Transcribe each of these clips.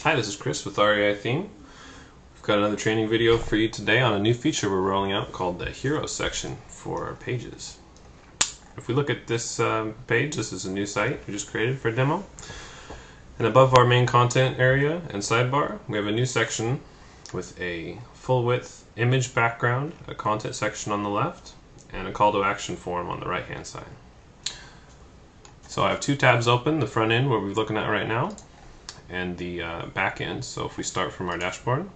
Hi, this is Chris with REItheme. We've got another training video for you today on a new feature we're rolling out called the Hero section for pages. If we look at this page, this is a new site we just created for a demo. And above our main content area and sidebar, we have a new section with a full width image background, a content section on the left, and a call to action form on the right hand side. So I have two tabs open, the front end where we're looking at right now, and the back end. So if we start from our dashboard,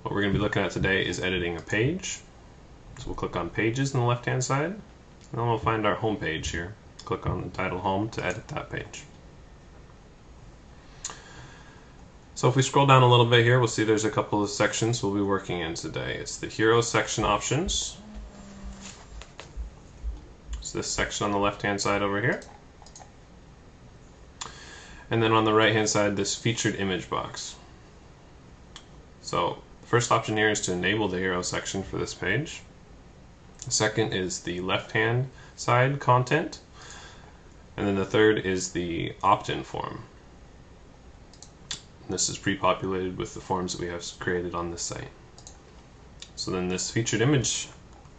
what we're going to be looking at today is editing a page. So we'll click on Pages on the left hand side, and then we'll find our home page here. Click on the title Home to edit that page. So if we scroll down a little bit here, we'll see there's a couple of sections we'll be working in today. It's the Hero section options. It's this section on the left hand side over here. And then on the right hand side, this featured image box. So the first option here is to enable the Hero section for this page. The second is the left hand side content. And then the third is the opt-in form. This is pre-populated with the forms that we have created on this site. So then this featured image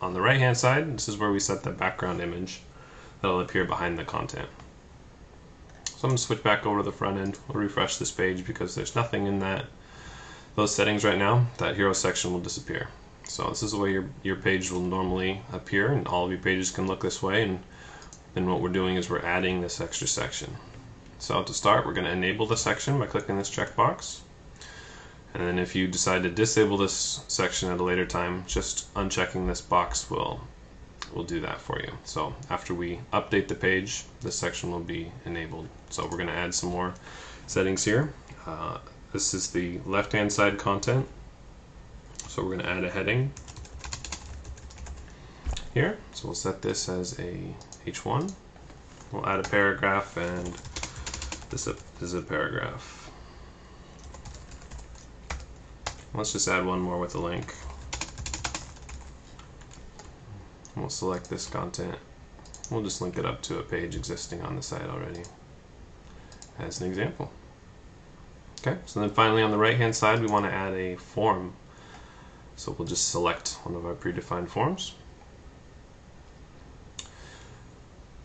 on the right hand side, this is where we set the background image that will appear behind the content. So I'm going to switch back over to the front end. We'll refresh this page because there's nothing in those settings right now. That Hero section will disappear. So this is the way your page will normally appear, and all of your pages can look this way. And then what we're doing is we're adding this extra section. So to start, we're going to enable the section by clicking this checkbox. And then if you decide to disable this section at a later time, just unchecking this box will do that for you. So after we update the page, this section will be enabled. So we're going to add some more settings here. This is the left hand side content. So we're going to add a heading here. So we'll set this as a H1. We'll add a paragraph, and this is a paragraph. Let's just add one more with a link. We'll select this content. We'll just link it up to a page existing on the site already as an example. Okay, so then finally on the right hand side we want to add a form. So we'll just select one of our predefined forms.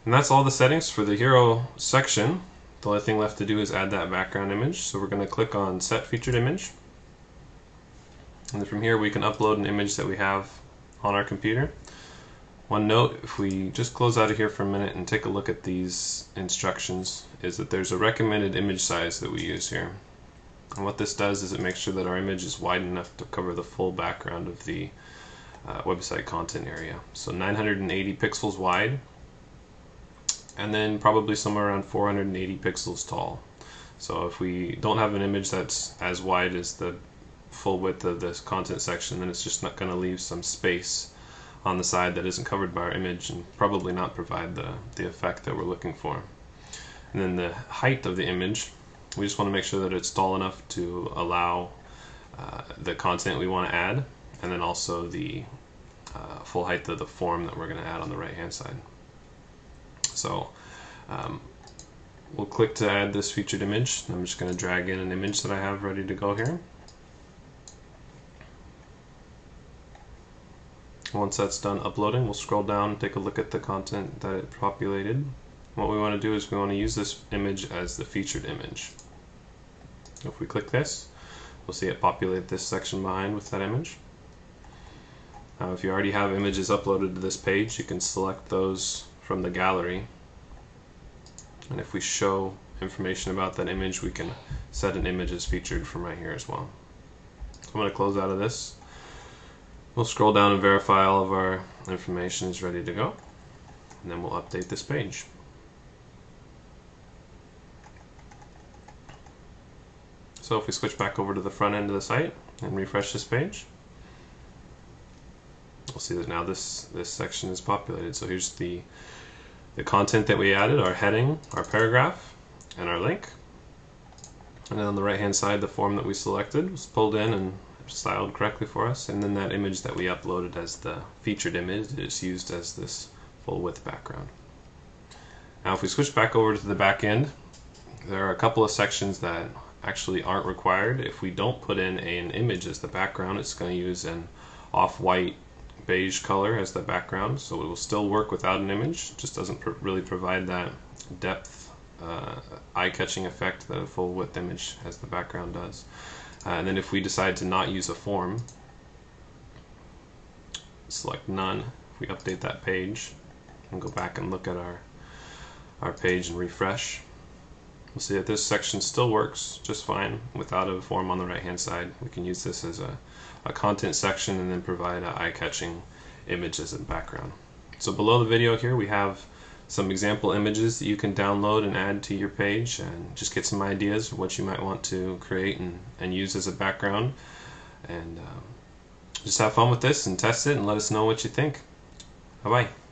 And that's all the settings for the Hero section. The only thing left to do is add that background image. So we're going to click on Set Featured Image. And then from here we can upload an image that we have on our computer. One note, if we just close out of here for a minute and take a look at these instructions, is that there's a recommended image size that we use here. And what this does is it makes sure that our image is wide enough to cover the full background of the website content area. So 980 pixels wide, and then probably somewhere around 480 pixels tall. So if we don't have an image that's as wide as the full width of this content section, then it's just not going to leave some space on the side that isn't covered by our image and probably not provide the effect that we're looking for. And then the height of the image, we just want to make sure that it's tall enough to allow the content we want to add, and then also the full height of the form that we're going to add on the right hand side. So we'll click to add this featured image. I'm just going to drag in an image that I have ready to go here. Once that's done uploading, we'll scroll down and take a look at the content that it populated. What we want to do is we want to use this image as the featured image. If we click this, we'll see it populate this section behind with that image. Now if you already have images uploaded to this page, you can select those from the gallery. And if we show information about that image, we can set an image as featured from right here as well. So I'm going to close out of this. We'll scroll down and verify all of our information is ready to go, and then we'll update this page. So if we switch back over to the front end of the site and refresh this page, we'll see that now this section is populated. So here's the content that we added, our heading, our paragraph, and our link. And then on the right hand side, the form that we selected was pulled in and styled correctly for us, and then that image that we uploaded as the featured image is used as this full width background. Now if we switch back over to the back end, There are a couple of sections that actually aren't required. If we don't put in an image as the background, it's going to use an off-white beige color as the background, so it will still work without an image, just doesn't really provide that depth, eye-catching effect that a full width image as the background does. And then if we decide to not use a form, select none. If we update that page and go back and look at our page and refresh, we'll see that this section still works just fine without a form on the right hand side. We can use this as a content section and then provide an eye-catching image as a background. So below the video here we have some example images that you can download and add to your page and just get some ideas of what you might want to create and use as a background. And just have fun with this and test it and let us know what you think. Bye bye.